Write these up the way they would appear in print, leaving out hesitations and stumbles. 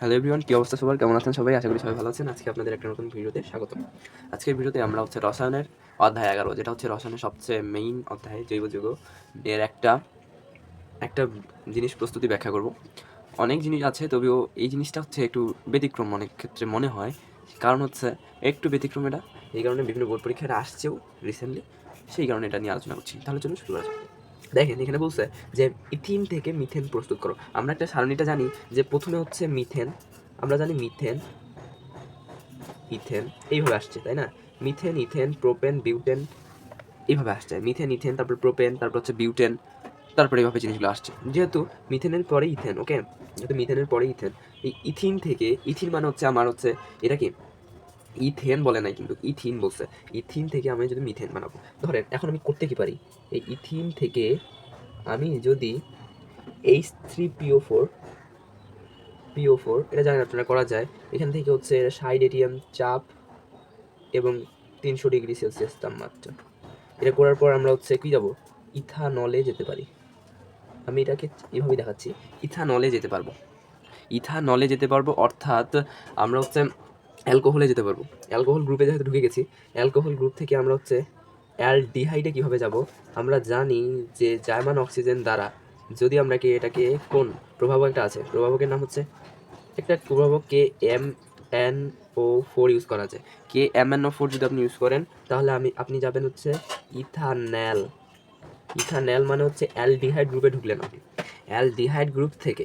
Hello everyone, কী অবস্থা সবার? কেমন আছেন সবাই? আশা করি সবাই ভালো আছেন। আজকে আপনাদের একটা নতুন ভিডিওতে স্বাগতম। আজকের ভিডিওতে আমরা রসায়নের অধ্যায় 11, যেটা রসায়নের সবচেয়ে মেইন অধ্যায়, জৈব যৌগ এর একটা একটা জিনিস প্রস্তুতি ব্যাখ্যা করব। অনেক জিনিস আছে, তবেও এই জিনিসটা একটু ব্যতিক্রম অনেক ক্ষেত্রে মনে হয়। কারণ একটু ব্যতিক্রম এটা, এই কারণে বিভিন্ন বোর্ড পরীক্ষায় আসছেও রিসেন্টলি, সেই কারণে এটা নিয়ে আলোচনা করছি। তাহলে চলুন শুরু করা যাক। দেখেন, এখানে বলছে যে ইথিন থেকে মিথেন প্রস্তুত করো। আমরা একটা সারণীটা জানি যে প্রথমে মিথেন, আমরা জানি মিথেন, ইথেন এইভাবে আসছে, তাই না? মিথেন, ইথেন, প্রোপেন, বিউটেন এইভাবে আসছে। মিথেন, ইথেন, তারপর প্রোপেন, তারপর বিউটেন, তারপরে এইভাবে জিনিসগুলো আসছে। যেহেতু মিথেনের পরে ইথেন, ওকে, যেহেতু মিথেনের পরে ইথেন, এই ইথিন থেকে, ইথিন মানে আমার এটা কি ইথেন বলে নাই, কিন্তু ইথিন বলছে। ইথিন থেকে আমি যদি মিথেন বানাবো, ধরেন এখন আমি করতে কি পারি, এই ইথিন থেকে আমি যদি H3PO4 এটা জানেন আপনারা, করা যায়। এখান থেকে 60 এটিএম চাপ এবং 300 ডিগ্রি সেলসিয়াস তাপমাত্রা। এটা করার পর আমরা কি যাব, ইথানলে যেতে পারি। আমি এটাকে এভাবেই দেখাচ্ছি, ইথানলে যেতে পারবো, অর্থাৎ আমরা অ্যালকোহলে যেতে পারবো। অ্যালকোহল গ্রুপে যেহেতু ঢুকে গেছি, অ্যালকোহল গ্রুপ থেকে আমরা অ্যালডিহাইডে কীভাবে যাব? আমরা জানি যে জার্মান অক্সিজেন দ্বারা যদি আমরা এটাকে কোন প্রভাবক একটা আছে, প্রভাবকের নাম একটা প্রভাবক KMnO4 ইউজ করা যায়। KMnO4 যদি আপনি ইউজ করেন, তাহলে আপনি যাবেন ইথানল। ইথানল মানে অ্যালডিহাইড গ্রুপে ঢুকলেন আপনি। অ্যালডিহাইড গ্রুপ থেকে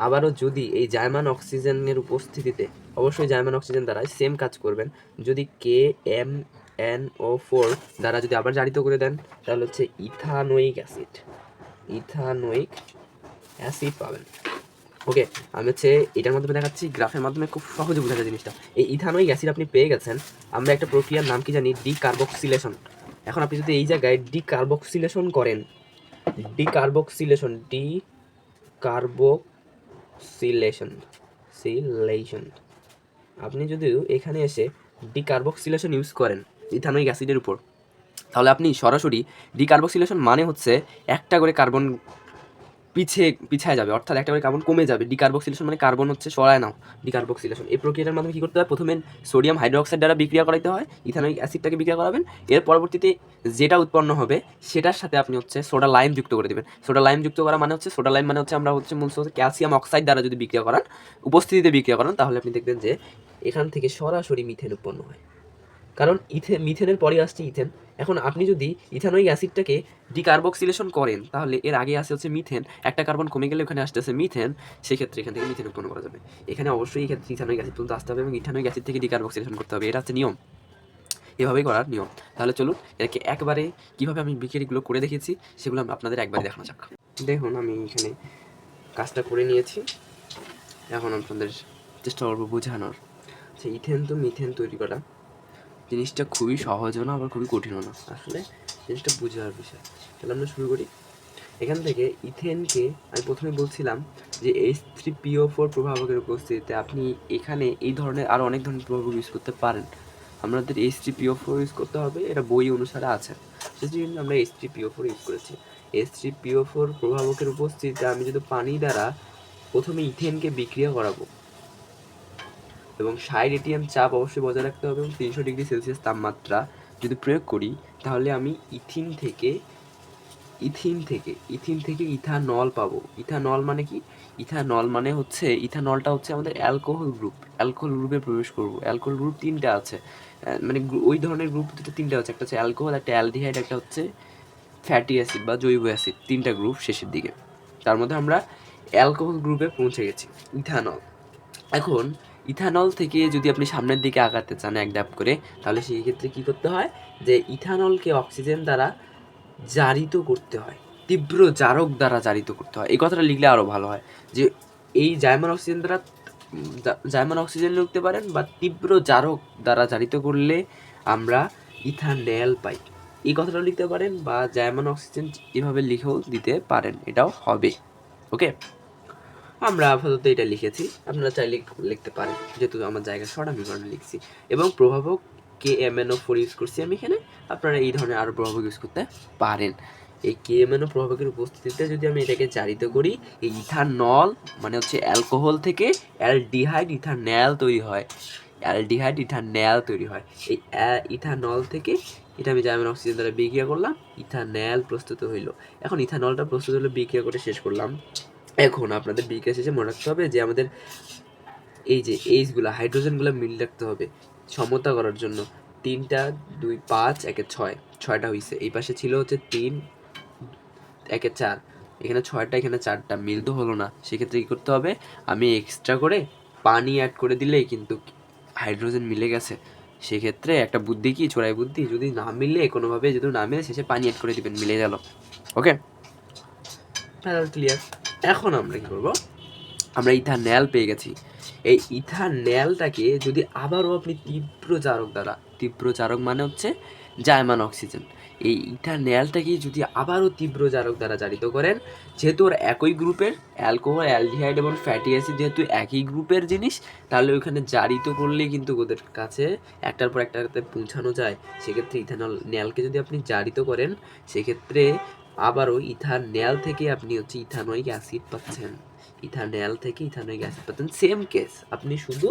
আবারও যদি এই জার্মান অক্সিজেনের উপস্থিতিতে, অবশ্যই জার্মান অক্সিজেন দ্বারা সেম কাজ করবেন, যদি KMnO4 দ্বারা যদি আবার জারিত করে দেন, তাহলে ইথানোয়িক অ্যাসিড পাবেন। ওকে, আমি এটার মাধ্যমে দেখাচ্ছি, গ্রাফের মাধ্যমে খুব সহজে বোঝা যায় জিনিসটা। এই ইথানোয়িক অ্যাসিড আপনি পেয়ে গেছেন। আমরা একটা প্রক্রিয়ার নাম কি জানি, ডিকার্বক্সিলেশন। এখন আপনি যদি এই জায়গায় ডিকার্বক্সিলেশন করেন, ডিকার্বক্সিলেশন আপনি যদি এখানে এসে ডিকার্বক্সিলেশন ইউজ করেন ইথানোয়িক অ্যাসিডের উপর, তাহলে আপনি সরাসরি ডিকার্বক্সিলেশন মানে একটা করে কার্বন পিছিয়ে যাবে, অর্থাৎ একটা করে কার্বন কমে যাবে। ডিকার্বক্সিলেশন মানে কার্বন সরায় নাও, ডিকার্বক্সিলেশন। এই প্রক্রিয়াটার মাধ্যমে কী করতে হয়, প্রথমে সোডিয়াম হাইড্রোক্সাইড দ্বারা বিক্রিয়া করাইতে হয়, ইথানোয়িক অ্যাসিডটাকে বিক্রিয়া করাবেন। এর পরবর্তীতে যেটা উৎপন্ন হবে সেটার সাথে আপনি সোডা লাইম যুক্ত করে দেবেন। সোডা লাইম যুক্ত করা মানে সোডা লাইম মানে আমরা মূলত ক্যালসিয়াম অক্সাইড দ্বারা যদি বিক্রিয়া করান, উপস্থিতিতে বিক্রিয়া করান, তাহলে আপনি দেখবেন যে এখান থেকে সরাসরি মিথেন উৎপন্ন হয়। কারণ মিথেনের পরে আসছে ইথেন। এখন আপনি যদি ইথানোয়িক অ্যাসিডটাকে ডিকার্বক্সিলেশন করেন, তাহলে এর আগে আসে মিথেন, একটা কার্বন কমে গেলে ওখানে আসতেছে মিথেন, সেক্ষেত্রে এখান থেকে মিথেন উৎপন্ন করা যাবে। এখানে অবশ্যই এই ক্ষেত্রে ইথানোয়িক অ্যাসিড পর্যন্ত আসতে হবে এবং ইথানোয়িক অ্যাসিড থেকে ডিকার্বক্সিলেশন করতে হবে, এটা নিয়ম, এভাবেই করার নিয়ম। তাহলে চলুন এটাকে একবারে কীভাবে আমি বিক্রিয়াগুলো করে দেখিয়েছি সেগুলো আপনাদের একবারে দেখানো যাক। দেখুন, আমি এখানে কাজটা করে নিয়েছি, এখন আপনাদের চেষ্টা করবো বোঝানোর। ইথেন তো মিথেন তৈরি করা জিনিসটা খুবই সহজও না, আবার খুবই কঠিনও না, আসলে জিনিসটা বোঝার বিষয়। তাহলে আমরা শুরু করি। এখান থেকে ইথেনকে আমি প্রথমে বলছিলাম যে H3PO4 প্রভাবকের উপস্থিতিতে আপনি এখানে এই ধরনের আরও অনেক ধরনের প্রভাবক ইউজ করতে পারেন। আমাদের H3PO4 ইউজ করতে হবে, এটা বই অনুসারে আছে, সেজন্য আমরা H3PO4 ইউজ করেছি। H3PO4 প্রভাবকের উপস্থিতিতে আমি যদি পানি দ্বারা প্রথমে ইথেনকে বিক্রিয়া করাবো এবং 60 এটিএম চাপ অবশ্যই বজায় রাখতে হবে এবং 300 ডিগ্রি সেলসিয়াস তাপমাত্রা যদি প্রয়োগ করি, তাহলে আমি ইথিন থেকে ইথানল পাবো। ইথানল মানে কি? ইথানল মানে ইথানলটা আমাদের অ্যালকোহল গ্রুপে প্রবেশ করবো। অ্যালকোহল গ্রুপ 3টা আছে, মানে ওই ধরনের গ্রুপ 3টা আছে, একটা অ্যালকোহল, একটা অ্যালডিহাইড, একটা ফ্যাটি অ্যাসিড বা জৈব অ্যাসিড, 3টা গ্রুপ শেষের দিকে। তার মধ্যে আমরা অ্যালকোহল গ্রুপে পৌঁছে গেছি, ইথানল। এখন ইথানল থেকে যদি আপনি সামনের দিকে আগাতে চান এক ধাপ করে, তাহলে সেই ক্ষেত্রে কী করতে হয়, যে ইথানলকে অক্সিজেন দ্বারা জারিত করতে হয়, তীব্র জারক দ্বারা জারিত করতে হয়। এই কথাটা লিখলে আরও ভালো হয়, যে এই জার্মান অক্সিজেন লিখতে পারেন, বা তীব্র জারক দ্বারা জারিত করলে আমরা ইথানল পাই, এই কথাটাও লিখতে পারেন, বা জার্মান অক্সিজেন এভাবে লিখেও দিতে পারেন, এটাও হবে। ওকে, আমরা আপাতত এটা লিখেছি, আপনারা চাইলে লিখতে পারেন, যেহেতু আমার জায়গা শর্ট আমি কারণে লিখছি। এবং প্রভাবক KMnO4 ইউজ করছি আমি এখানে, আপনারা এই ধরনের আরও প্রভাবক ইউজ করতে পারেন। এই কেএমএনও প্রভাবকের উপস্থিতিতে যদি আমি এটাকে জারিত করি, এই ইথানল মানে হচ্ছে অ্যালকোহল থেকে অ্যালডিহাইড ইথানল তৈরি হয়, অ্যালডিহাইড ইথানল তৈরি হয়। এই ইথানল থেকে এটা আমি জার্মান অক্সিজেন দ্বারা বিক্রিয়া করলাম, ইথানল প্রস্তুত হইলো। এখন ইথানলটা প্রস্তুত হলো, বিক্রিয়া করে শেষ করলাম। এখন আপনাদের বিক্রিয়া শেষে মনে রাখতে হবে যে আমাদের এই যে এইচগুলো হাইড্রোজেনগুলো মিল রাখতে হবে সমতা করার জন্য। 3টা 2 5 1 6 6টা হয়েছে। এই পাশে ছিল হচ্ছে 3 1 4, এখানে 6টা এখানে 4টা, মিল তো হলো না। সেক্ষেত্রে কী করতে হবে, আমি এক্সট্রা করে পানি অ্যাড করে দিলেই কিন্তু হাইড্রোজেন মিলে গেছে। সেক্ষেত্রে একটা বুদ্ধি কি, চোরাই বুদ্ধি, যদি না মিলে কোনোভাবে, যদি না মিলে শেষে পানি অ্যাড করে দিবেন, মিলে গেল। ওকে, ক্লিয়ার। এখন আমরা কী করবো, আমরা ইথানল পেয়ে গেছি। এই ইথানলটাকে যদি আবারও আপনি তীব্র জারক দ্বারা, তীব্র জারক মানে হচ্ছে জার্মান অক্সিজেন, এই ইথানলটাকে যদি আবারও তীব্র জারক দ্বারা জারিত করেন, যেহেতু ওর একই গ্রুপের অ্যালকোহল, অ্যালডিহাইড এবং ফ্যাটি অ্যাসিড যেহেতু একই গ্রুপের জিনিস, তাহলে ওইখানে জারিত করলেই কিন্তু ওদের কাছে একটার পর একটাতে পৌঁছানো যায়। সেক্ষেত্রে ইথানলকে যদি আপনি জারিত করেন, সেক্ষেত্রে আবারও ইথানল থেকে আপনি হচ্ছে ইথানোয়িক অ্যাসিড পাচ্ছেন, ইথানল থেকে ইথানোয়িক অ্যাসিড পাচ্ছেন। সেম কেস, আপনি শুধু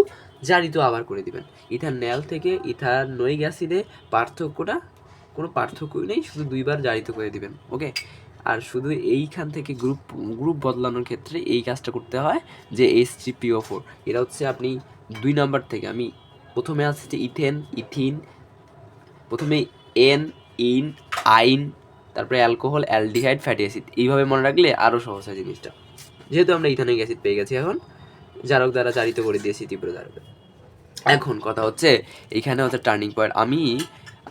জারিত আবার করে দিবেন। ইথানল থেকে ইথানোয়িক অ্যাসিডে পার্থক্যটা, কোনো পার্থক্যই নেই, শুধু 2বার জারিত করে দিবেন। ওকে, আর শুধু এইখান থেকে গ্রুপ বদলানোর ক্ষেত্রে এই কাজটা করতে হয় যে H3PO4, এটা হচ্ছে আপনি 2 নাম্বার থেকে, আমি প্রথমে আসছে যে ইথেন, ইথিন, প্রথমে এন, ইন, আইন, তারপরে অ্যালকোহল, অ্যালডিহাইড, ফ্যাটি অ্যাসিড, এইভাবে মনে রাখলে আরও সহজ হয় জিনিসটা। যেহেতু আমরা ইথানোয়িক অ্যাসিড পেয়ে গেছি, এখন জারক দ্বারা জারিত করে দিয়েছি তীব্র জারকে। এখন কথা হচ্ছে এইখানে হচ্ছে টার্নিং পয়েন্ট।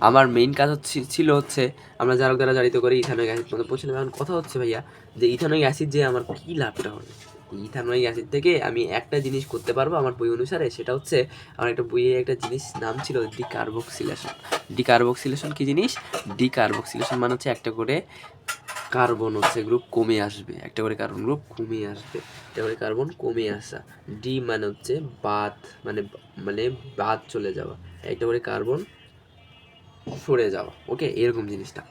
আমার মেইন কাজ ছিল হচ্ছে আমরা জারক দ্বারা জারিত করে ইথানোয়িক অ্যাসিড পর্যন্ত পৌঁছলাম। এখন কথা হচ্ছে ভাইয়া যে ইথানোয়িক অ্যাসিড যে আমার কী লাভটা হবে, ইথানোয়িক অ্যাসিড থেকে আমি একটা জিনিস করতে পারবো আমার বই অনুসারে, সেটা হচ্ছে আমার একটা বইয়ে একটা জিনিস নাম ছিল ডিকার্বক্সিলেশন। ডিকার্বক্সিলেশন কী জিনিস? ডিকার্বক্সিলেশন মানে হচ্ছে একটা করে কার্বন হচ্ছে গ্রুপ কমে আসবে, একটা করে কার্বন গ্রুপ কমে আসবে, একটা করে কার্বন কমে আসা। ডি মানে হচ্ছে বাদ, মানে মানে বাদ চলে যাওয়া, একটা করে কার্বন সরে যাওয়া। ওকে, এরকম জিনিসটা।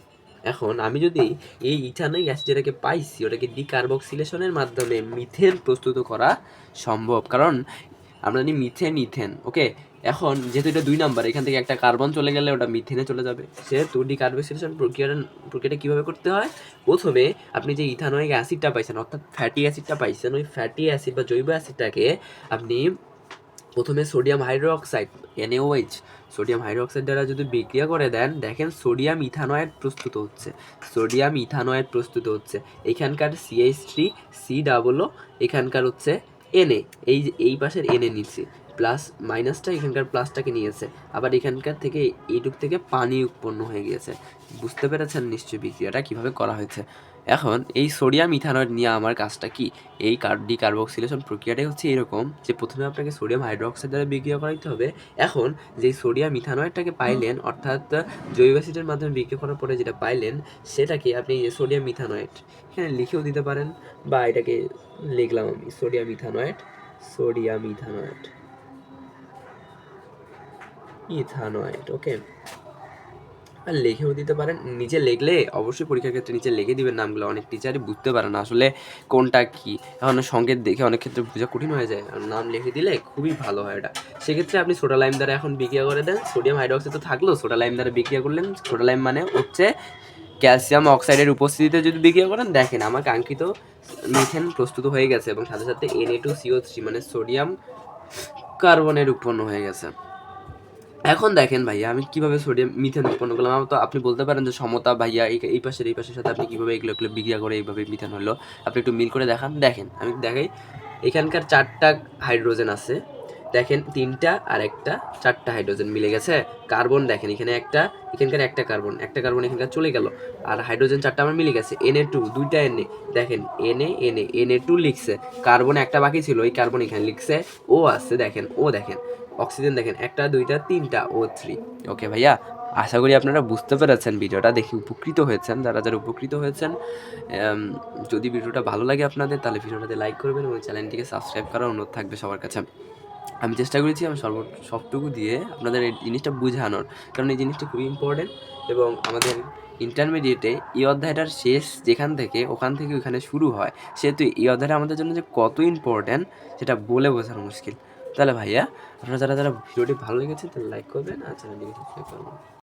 এখন আমি যদি এই ইথানোয়িক অ্যাসিড যেটাকে পাইছি, ওটাকে ডিকার্বক্সিলেশনের মাধ্যমে মিথেন প্রস্তুত করা সম্ভব, কারণ আমরা জানি মিথেন, ইথেন। ওকে, এখন যেহেতু এটা 2 নাম্বার, এখান থেকে একটা কার্বন চলে গেলে ওটা মিথেনে চলে যাবে। সেহেতু ডিকার্বক্সিলেশন প্রক্রিয়াটা কীভাবে করতে হয়, প্রথমে আপনি যে ইথানোয়িক অ্যাসিডটা পাইছেন, অর্থাৎ ফ্যাটি অ্যাসিডটা পাইছেন, ওই ফ্যাটি অ্যাসিড বা জৈব অ্যাসিডটাকে আপনি প্রথমে sodium hydroxide, NaOH, sodium hydroxide দ্বারা যদি বিক্রিয়া করে দেন, দেখেন সোডিয়াম ইথানয়েড প্রস্তুত হচ্ছে, সোডিয়াম ইথানয়েড প্রস্তুত হচ্ছে। এখানকার CH3 C+O, এখানকার হচ্ছে Na, এই পাশের Na নিচ্ছে, প্লাস মাইনাসটা এখানকার প্লাসটাকে নিয়েছে, আবার এখানকার থেকে এইটুক থেকে পানি উৎপন্ন হয়ে গিয়েছে। বুঝতে পেরেছেন নিশ্চয়ই বিক্রিয়াটা কীভাবে করা হয়েছে। এখন এই সোডিয়াম ইথানয়েড নিয়ে আমার কাজটা কি, এই ডিকার্বক্সিলেশন প্রক্রিয়াটাই হচ্ছে এরকম যে প্রথমে আপনাকে সোডিয়াম হাইড্রোক্সাইড দ্বারা বিক্রিয়া করাইতে হবে। এখন যেই সোডিয়াম ইথানয়েডটাকে পাইলেন, অর্থাৎ জৈব অ্যাসিডের মাধ্যমে বিক্রিয়া করার পরে যেটা পাইলেন, সেটাকে আপনি সোডিয়াম ইথানয়েড এখানে লিখেও দিতে পারেন, বা এটাকে লিখলাম আমি সোডিয়াম ইথানয়েড, সোডিয়াম ইথানয়েড, ইথানয়েড। ওকে, আর লিখেও দিতে পারেন। নিচে লিখলে অবশ্যই পরীক্ষার ক্ষেত্রে নিচে লিখে দিবেন নামগুলো, অনেক টিচারই বুঝতে পারে না আসলে কোনটা কি, এখন সংকেত দেখে অনেক ক্ষেত্রে বোঝা কঠিন হয়ে যায়, আর নাম লিখে দিলে খুবই ভালো হয় এটা। সেক্ষেত্রে আপনি সোডা লাইম দ্বারা এখন বিক্রিয়া করে দেন, সোডিয়াম হাইড্রোক্সাইড তো থাকলো, সোডা লাইম দ্বারা বিক্রিয়া করলেন। সোডা লাইম মানে হচ্ছে ক্যালসিয়াম অক্সাইডের উপস্থিতিতে যদি বিক্রিয়া করেন, দেখেন আমার কাঙ্ক্ষিত মিথেন প্রস্তুত হয়ে গেছে, এবং সাথে সাথে Na2CO3 মানে সোডিয়াম কার্বনের উৎপন্ন হয়ে গেছে। এখন দেখেন ভাইয়া আমি কিভাবে সোডিয়াম মিথেন উৎপন্ন করলাম। আমার তো আপনি বলতে পারেন যে সমতা ভাইয়া এই পাশের সাথে আপনি কিভাবে এগুলো বিক্রিয়া করে এইভাবে মিথেন হলো, আপনি একটু মিল করে দেখান। দেখেন আমি দেখাই, এখানকার 4টা হাইড্রোজেন আছে, দেখেন 3টা আর একটা, 4টা হাইড্রোজেন মিলে গেছে। কার্বন দেখেন এখানে একটা, এখানকার একটা কার্বন এখানকার চলে গেল, আর হাইড্রোজেন 4টা আমার মিলে গেছে। Na2 2টা Na, দেখেন Na2 লিখছে, কার্বন একটা বাকি ছিল, ওই কার্বন এখানে লিখছে, ও আছে দেখেন, ও দেখেন অক্সিজেন দেখেন 1টা 2টা 3টা O3। ওকে ভাইয়া, আশা করি আপনারা বুঝতে পেরেছেন, ভিডিওটা দেখে উপকৃত হয়েছেন। যারা উপকৃত হয়েছেন, যদি ভিডিওটা ভালো লাগে আপনাদের, তাহলে ভিডিওটাতে লাইক করবেন এবং চ্যানেলটিকে সাবস্ক্রাইব করার অনুরোধ থাকবে সবার কাছে। আমি চেষ্টা করেছি আমার সবটুকু দিয়ে আপনাদের এই জিনিসটা বোঝানোর, কারণ এই জিনিসটা খুবই ইম্পর্টেন্ট এবং আমাদের ইন্টারমিডিয়েটে এই অধ্যায়টার শেষ যেখান থেকে ওখান থেকে ওখানে শুরু হয়, সেহেতু এই অধ্যায়টা আমাদের জন্য যে কত ইম্পর্ট্যান্ট সেটা বলে বোঝানো মুশকিল। তাহলে ভাইয়া, আপনারা যারা যারা ভিডিওটি ভালো লেগেছে তাহলে লাইক করবেন আর চ্যানেলটিকে সাবস্ক্রাইব করবেন।